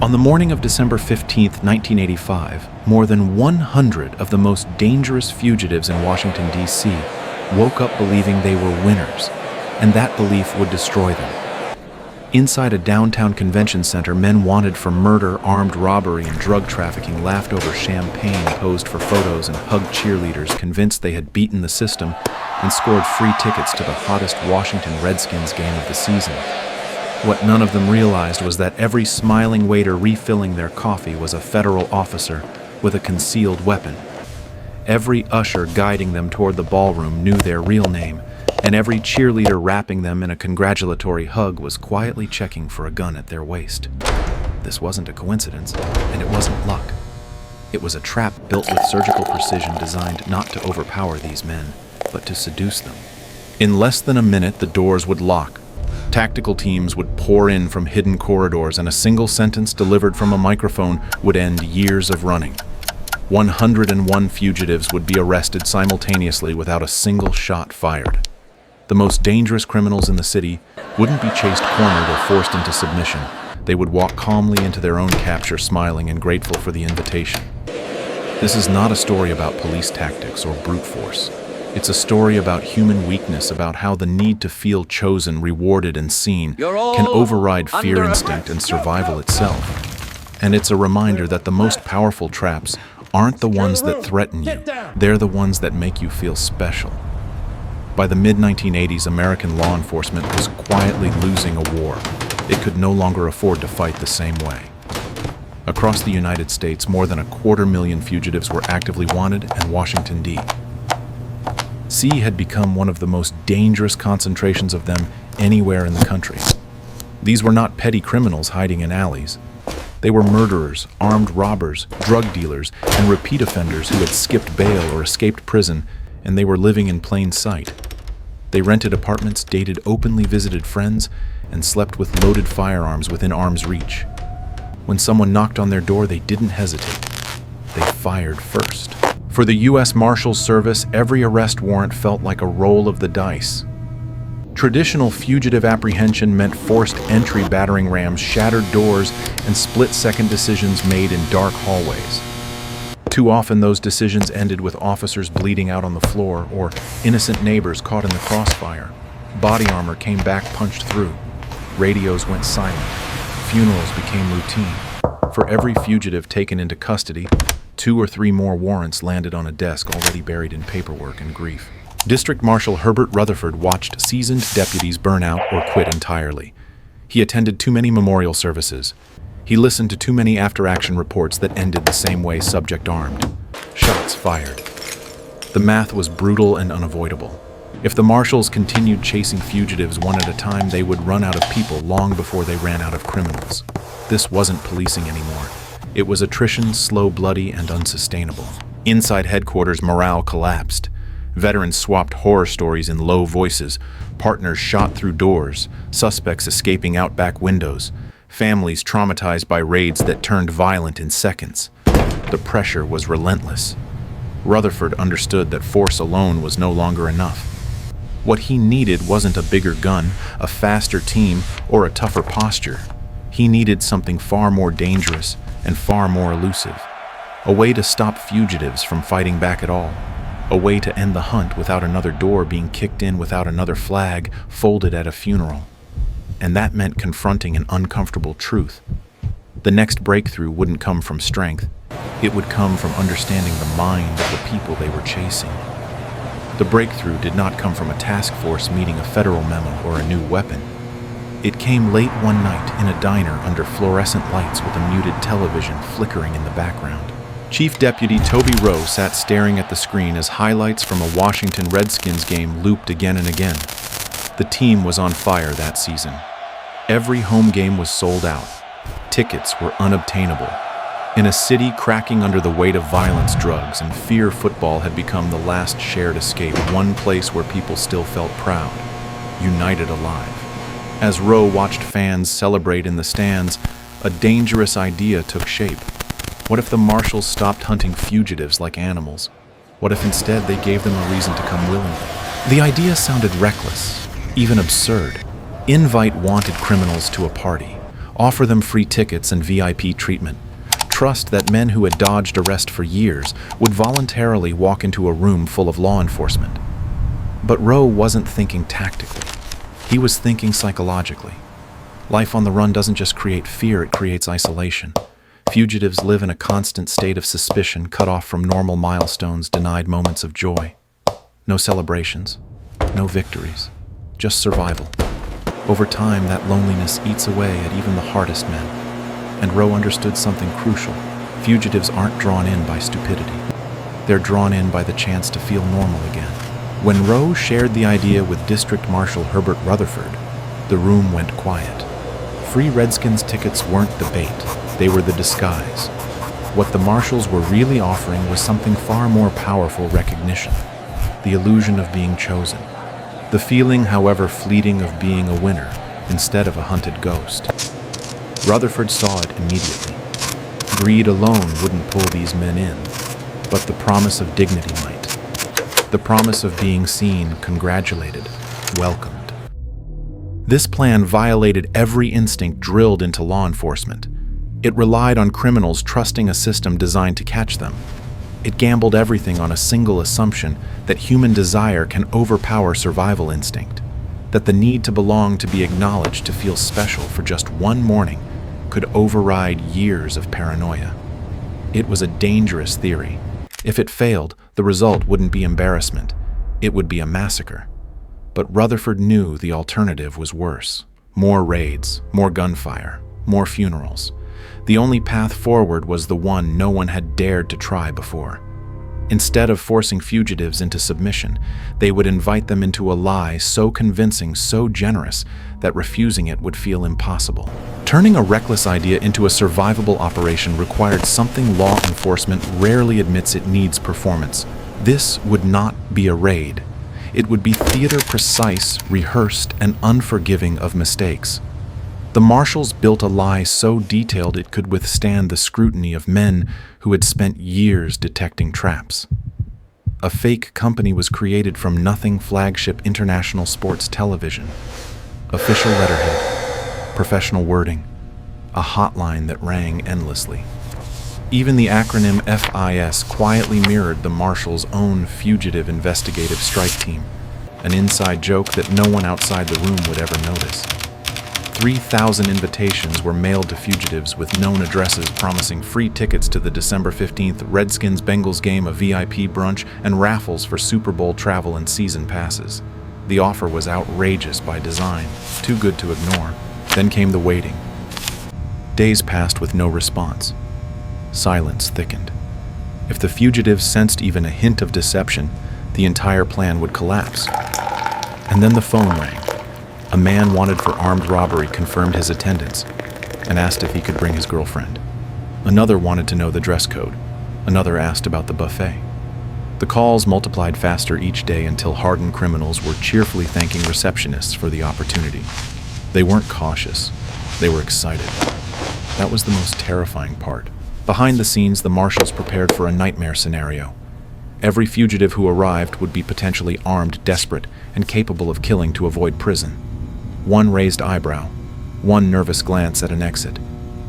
On the morning of December 15, 1985, more than 100 of the most dangerous fugitives in Washington, D.C. woke up believing they were winners, and that belief would destroy them. Inside a downtown convention center, men wanted for murder, armed robbery, and drug trafficking laughed over champagne, posed for photos, and hugged cheerleaders, convinced they had beaten the system and scored free tickets to the hottest Washington Redskins game of the season. What none of them realized was that every smiling waiter refilling their coffee was a federal officer with a concealed weapon. Every usher guiding them toward the ballroom knew their real name, and every cheerleader wrapping them in a congratulatory hug was quietly checking for a gun at their waist. This wasn't a coincidence, and it wasn't luck. It was a trap built with surgical precision designed not to overpower these men, but to seduce them. In less than a minute, the doors would lock. Tactical teams would pour in from hidden corridors, and a single sentence delivered from a microphone would end years of running. 101 fugitives would be arrested simultaneously without a single shot fired. The most dangerous criminals in the city wouldn't be chased, cornered, or forced into submission. They would walk calmly into their own capture, smiling and grateful for the invitation. This is not a story about police tactics or brute force. It's a story about human weakness, about how the need to feel chosen, rewarded, and seen can override fear instinct and survival itself. And it's a reminder that the most powerful traps aren't the ones that threaten you. They're the ones that make you feel special. By the mid-1980s, American law enforcement was quietly losing a war. It could no longer afford to fight the same way. Across the United States, more than 250,000 fugitives were actively wanted, and Washington, D.C. had become one of the most dangerous concentrations of them anywhere in the country. These were not petty criminals hiding in alleys. They were murderers, armed robbers, drug dealers, and repeat offenders who had skipped bail or escaped prison, and they were living in plain sight. They rented apartments, dated openly visited friends, and slept with loaded firearms within arm's reach. When someone knocked on their door, they didn't hesitate. They fired first. For the U.S. Marshals Service, every arrest warrant felt like a roll of the dice. Traditional fugitive apprehension meant forced entry battering rams, shattered doors, and split-second decisions made in dark hallways. Too often those decisions ended with officers bleeding out on the floor or innocent neighbors caught in the crossfire. Body armor came back punched through. Radios went silent. Funerals became routine. For every fugitive taken into custody, 2 or 3 more warrants landed on a desk already buried in paperwork and grief. District Marshal Herbert Rutherford watched seasoned deputies burn out or quit entirely. He attended too many memorial services. He listened to too many after-action reports that ended the same way: subject armed, shots fired. The math was brutal and unavoidable. If the Marshals continued chasing fugitives one at a time, they would run out of people long before they ran out of criminals. This wasn't policing anymore. It was attrition, slow, bloody, and unsustainable. Inside headquarters, morale collapsed. Veterans swapped horror stories in low voices. Partners shot through doors. Suspects escaping out back windows. Families traumatized by raids that turned violent in seconds. The pressure was relentless. Rutherford understood that force alone was no longer enough. What he needed wasn't a bigger gun, a faster team, or a tougher posture. He needed something far more dangerous and far more elusive. A way to stop fugitives from fighting back at all. A way to end the hunt without another door being kicked in, without another flag folded at a funeral. And that meant confronting an uncomfortable truth. The next breakthrough wouldn't come from strength. It would come from understanding the mind of the people they were chasing. The breakthrough did not come from a task force meeting a federal memo or a new weapon. It came late one night in a diner under fluorescent lights with a muted television flickering in the background. Chief Deputy Toby Rowe sat staring at the screen as highlights from a Washington Redskins game looped again and again. The team was on fire that season. Every home game was sold out. Tickets were unobtainable. In a city cracking under the weight of violence, drugs, and fear, football had become the last shared escape, one place where people still felt proud, united, alive. As Rowe watched fans celebrate in the stands, a dangerous idea took shape. What if the Marshals stopped hunting fugitives like animals? What if instead they gave them a reason to come willingly? The idea sounded reckless, even absurd. Invite wanted criminals to a party. offer them free tickets and VIP treatment, trust that men who had dodged arrest for years would voluntarily walk into a room full of law enforcement. But Rowe wasn't thinking tactically. He was thinking psychologically. Life on the run doesn't just create fear, it creates isolation. Fugitives live in a constant state of suspicion, cut off from normal milestones, denied moments of joy. No celebrations, no victories, just survival. Over time, that loneliness eats away at even the hardest men. And Rowe understood something crucial. Fugitives aren't drawn in by stupidity. They're drawn in by the chance to feel normal again. When Rowe shared the idea with District Marshal Herbert Rutherford, the room went quiet. Free Redskins tickets weren't the bait, they were the disguise. What the Marshals were really offering was something far more powerful: recognition, the illusion of being chosen, the feeling, however fleeting, of being a winner instead of a hunted ghost. Rutherford saw it immediately. Greed alone wouldn't pull these men in, but the promise of dignity might. The promise of being seen, congratulated, welcomed. This plan violated every instinct drilled into law enforcement. It relied on criminals trusting a system designed to catch them. It gambled everything on a single assumption that human desire can overpower survival instinct, that the need to belong, to be acknowledged, to feel special for just one morning could override years of paranoia. It was a dangerous theory. If it failed, the result wouldn't be embarrassment. It would be a massacre. But Rutherford knew the alternative was worse. More raids, more gunfire, more funerals. The only path forward was the one no one had dared to try before. Instead of forcing fugitives into submission, they would invite them into a lie so convincing, so generous, that refusing it would feel impossible. Turning a reckless idea into a survivable operation required something law enforcement rarely admits it needs: performance. This would not be a raid. It would be theater, precise, rehearsed, and unforgiving of mistakes. The Marshals built a lie so detailed it could withstand the scrutiny of men who had spent years detecting traps. A fake company was created from nothing: Flagship International Sports Television. Official letterhead, professional wording, a hotline that rang endlessly. Even the acronym FIS quietly mirrored the Marshals' own Fugitive Investigative Strike Team, an inside joke that no one outside the room would ever notice. 3,000 invitations were mailed to fugitives with known addresses, promising free tickets to the December 15th Redskins-Bengals game, a VIP brunch, and raffles for Super Bowl travel and season passes. The offer was outrageous by design, too good to ignore. Then came the waiting. Days passed with no response. Silence thickened. If the fugitives sensed even a hint of deception, the entire plan would collapse. And then the phone rang. A man wanted for armed robbery confirmed his attendance and asked if he could bring his girlfriend. Another wanted to know the dress code. Another asked about the buffet. The calls multiplied faster each day until hardened criminals were cheerfully thanking receptionists for the opportunity. They weren't cautious. They were excited. That was the most terrifying part. Behind the scenes, the Marshals prepared for a nightmare scenario. Every fugitive who arrived would be potentially armed, desperate, and capable of killing to avoid prison. One raised eyebrow, one nervous glance at an exit,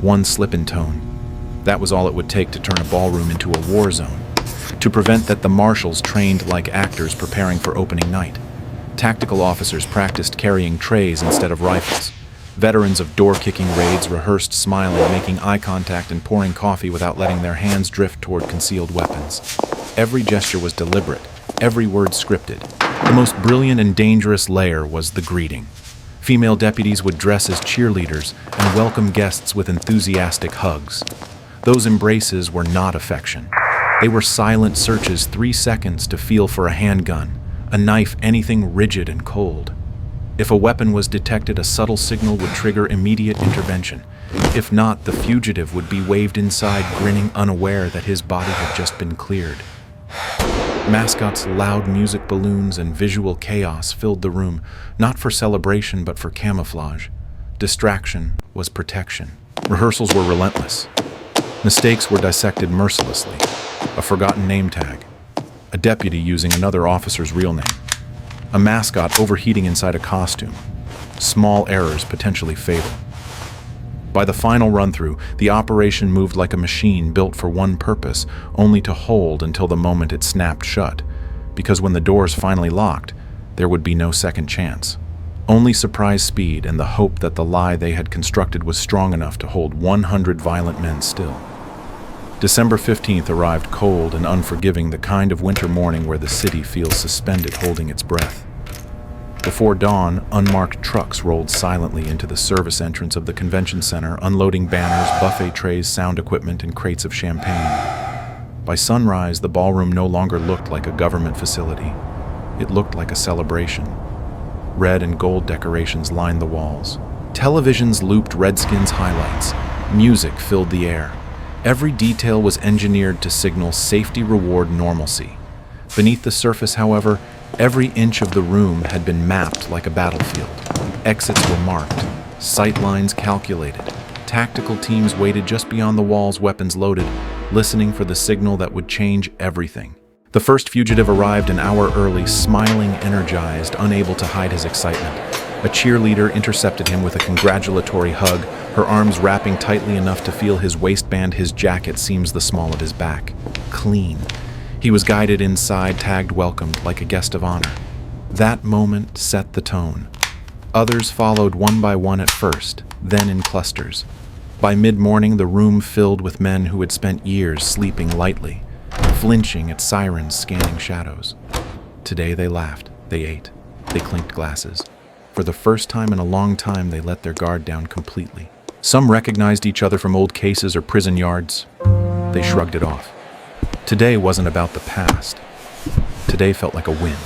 one slip in tone. That was all it would take to turn a ballroom into a war zone. To prevent that, the Marshals trained like actors preparing for opening night. Tactical officers practiced carrying trays instead of rifles. Veterans of door-kicking raids rehearsed smiling, making eye contact, and pouring coffee without letting their hands drift toward concealed weapons. Every gesture was deliberate, every word scripted. The most brilliant and dangerous layer was the greeting. Female deputies would dress as cheerleaders and welcome guests with enthusiastic hugs. Those embraces were not affection. They were silent searches, 3 seconds to feel for a handgun, a knife, anything rigid and cold. If a weapon was detected, a subtle signal would trigger immediate intervention. If not, the fugitive would be waved inside, grinning, unaware that his body had just been cleared. Mascots, loud music, balloons, and visual chaos filled the room, not for celebration but for camouflage. Distraction was protection. Rehearsals were relentless. Mistakes were dissected mercilessly. A forgotten name tag. A deputy using another officer's real name. A mascot overheating inside a costume. Small errors potentially fatal. By the final run-through, the operation moved like a machine built for one purpose, only to hold until the moment it snapped shut. Because when the doors finally locked, there would be no second chance. Only surprise speed and the hope that the lie they had constructed was strong enough to hold 100 violent men still. December 15th arrived cold and unforgiving, the kind of winter morning where the city feels suspended, holding its breath. Before dawn, unmarked trucks rolled silently into the service entrance of the convention center, unloading banners, buffet trays, sound equipment, and crates of champagne. By sunrise, the ballroom no longer looked like a government facility. It looked like a celebration. Red and gold decorations lined the walls. Televisions looped Redskins highlights. Music filled the air. Every detail was engineered to signal safety, reward, normalcy. Beneath the surface, however, every inch of the room had been mapped like a battlefield. Exits were marked, sight lines calculated. Tactical teams waited just beyond the walls, weapons loaded, listening for the signal that would change everything. The first fugitive arrived an hour early, smiling, energized, unable to hide his excitement. A cheerleader intercepted him with a congratulatory hug, her arms wrapping tightly enough to feel his waistband, his jacket seams the small of his back. Clean. He was guided inside, tagged welcomed, like a guest of honor. That moment set the tone. Others followed one by one at first, then in clusters. By mid-morning, the room filled with men who had spent years sleeping lightly, flinching at sirens, scanning shadows. Today they laughed, they ate, they clinked glasses. For the first time in a long time, they let their guard down completely. Some recognized each other from old cases or prison yards. They shrugged it off. Today wasn't about the past. Today felt like a win.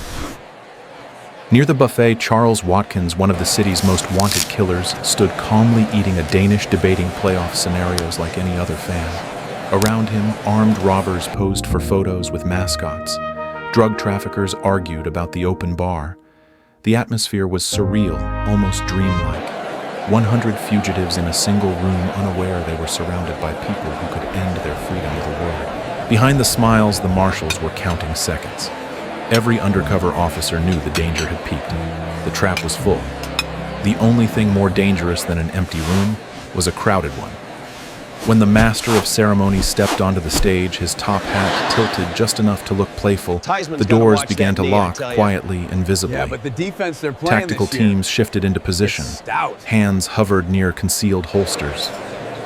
Near the buffet, Charles Watkins, one of the city's most wanted killers, stood calmly eating a Danish, debating playoff scenarios like any other fan. Around him, armed robbers posed for photos with mascots. Drug traffickers argued about the open bar. The atmosphere was surreal, almost dreamlike. 100 fugitives in a single room, unaware they were surrounded by people who could end their freedom with a word. Behind the smiles, the Marshals were counting seconds. Every undercover officer knew the danger had peaked. The trap was full. The only thing more dangerous than an empty room was a crowded one. When the master of ceremonies stepped onto the stage, his top hat tilted just enough to look playful, the doors began to lock quietly and visibly. Yeah, but the defense they're playing Tactical this year, teams shifted into position. Hands hovered near concealed holsters.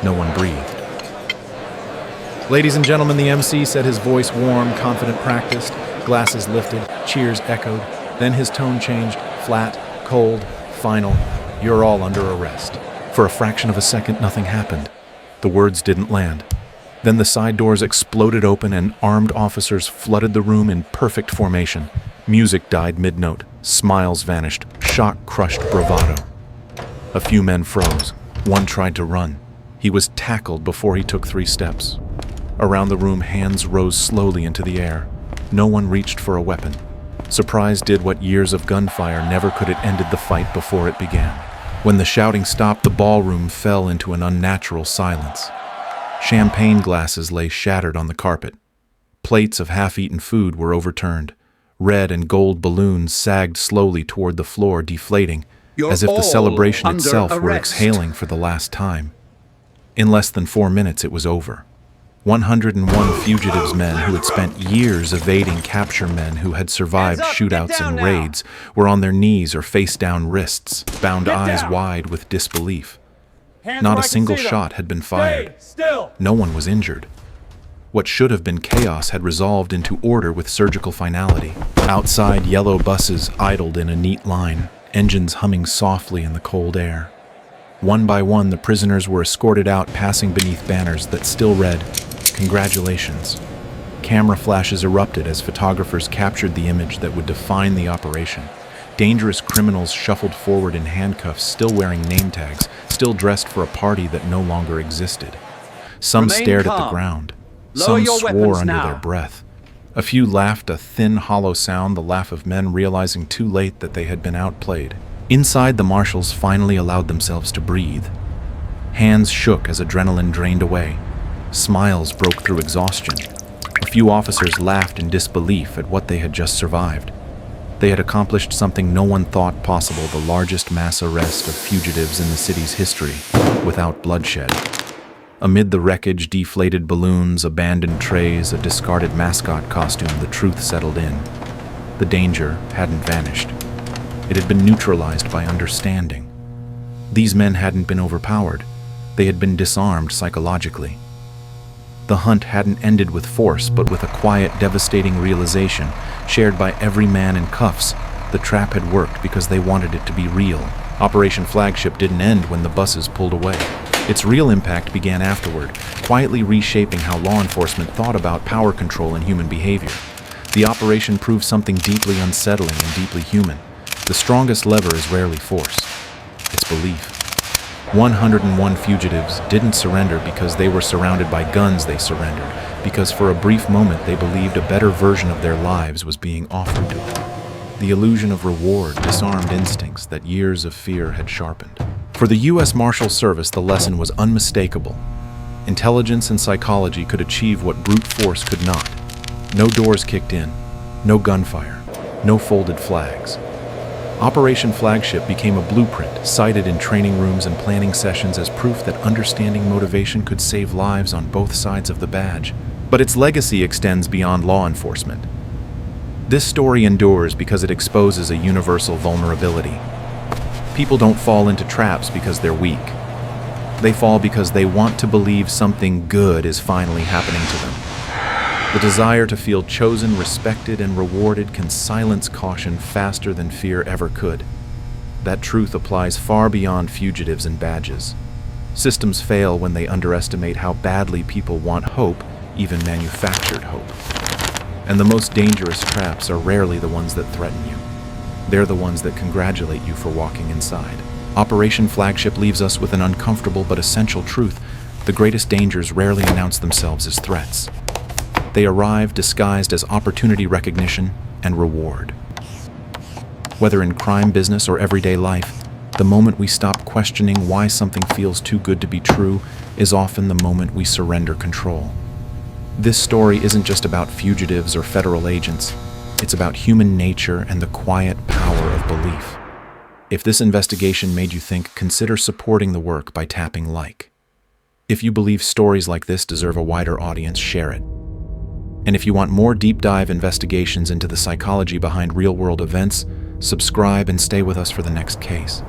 No one breathed. Ladies and gentlemen, the MC said, his voice warm, confident, practiced. Glasses lifted, cheers echoed. Then his tone changed, flat, cold, final. You're all under arrest. For a fraction of a second, nothing happened. The words didn't land. Then the side doors exploded open and armed officers flooded the room in perfect formation. Music died mid-note. Smiles vanished. Shock crushed bravado. A few men froze. One tried to run. He was tackled before he took 3 steps. Around the room, hands rose slowly into the air. No one reached for a weapon. Surprise did what years of gunfire never could. It ended the fight before it began. When the shouting stopped, the ballroom fell into an unnatural silence. Champagne glasses lay shattered on the carpet. Plates of half-eaten food were overturned. Red and gold balloons sagged slowly toward the floor, deflating, as if the celebration itself were exhaling for the last time. In less than 4 minutes, it was over. 101 fugitives, men who had spent years evading capture, men who had survived shootouts and raids, were on their knees or face down, wrists, bound, eyes wide with disbelief. Not a single shot had been fired. No one was injured. What should have been chaos had resolved into order with surgical finality. Outside, yellow buses idled in a neat line, engines humming softly in the cold air. One by one, the prisoners were escorted out, passing beneath banners that still read, "Congratulations." Camera flashes erupted as photographers captured the image that would define the operation. Dangerous criminals shuffled forward in handcuffs, still wearing name tags, still dressed for a party that no longer existed. Some stared at the ground. Some swore under their breath. A few laughed, a thin, hollow sound, the laugh of men realizing too late that they had been outplayed. Inside, the Marshals finally allowed themselves to breathe. Hands shook as adrenaline drained away. Smiles broke through exhaustion. A few officers laughed in disbelief at what they had just survived. They had accomplished something no one thought possible, the largest mass arrest of fugitives in the city's history, without bloodshed. Amid the wreckage, deflated balloons, abandoned trays, a discarded mascot costume, the truth settled in. The danger hadn't vanished. It had been neutralized by understanding. These men hadn't been overpowered. They had been disarmed psychologically. The hunt hadn't ended with force, but with a quiet, devastating realization, shared by every man in cuffs. The trap had worked because they wanted it to be real. Operation Flagship didn't end when the buses pulled away. Its real impact began afterward, quietly reshaping how law enforcement thought about power control and human behavior. The operation proved something deeply unsettling and deeply human. The strongest lever is rarely force. It's belief. 101 fugitives didn't surrender because they were surrounded by guns. They surrendered because for a brief moment they believed a better version of their lives was being offered to them. The illusion of reward disarmed instincts that years of fear had sharpened. For the U.S. Marshals Service, the lesson was unmistakable. Intelligence and psychology could achieve what brute force could not. No doors kicked in, no gunfire, no folded flags. Operation Flagship became a blueprint, cited in training rooms and planning sessions as proof that understanding motivation could save lives on both sides of the badge. But its legacy extends beyond law enforcement. This story endures because it exposes a universal vulnerability. People don't fall into traps because they're weak. They fall because they want to believe something good is finally happening to them. The desire to feel chosen, respected, and rewarded can silence caution faster than fear ever could. That truth applies far beyond fugitives and badges. Systems fail when they underestimate how badly people want hope, even manufactured hope. And the most dangerous traps are rarely the ones that threaten you. They're the ones that congratulate you for walking inside. Operation Flagship leaves us with an uncomfortable but essential truth. The greatest dangers rarely announce themselves as threats. They arrive disguised as opportunity recognition and reward. Whether in crime, business, or everyday life, the moment we stop questioning why something feels too good to be true is often the moment we surrender control. This story isn't just about fugitives or federal agents. It's about human nature and the quiet power of belief. If this investigation made you think, consider supporting the work by tapping like. If you believe stories like this deserve a wider audience, share it. And if you want more deep dive investigations into the psychology behind real-world events, subscribe and stay with us for the next case.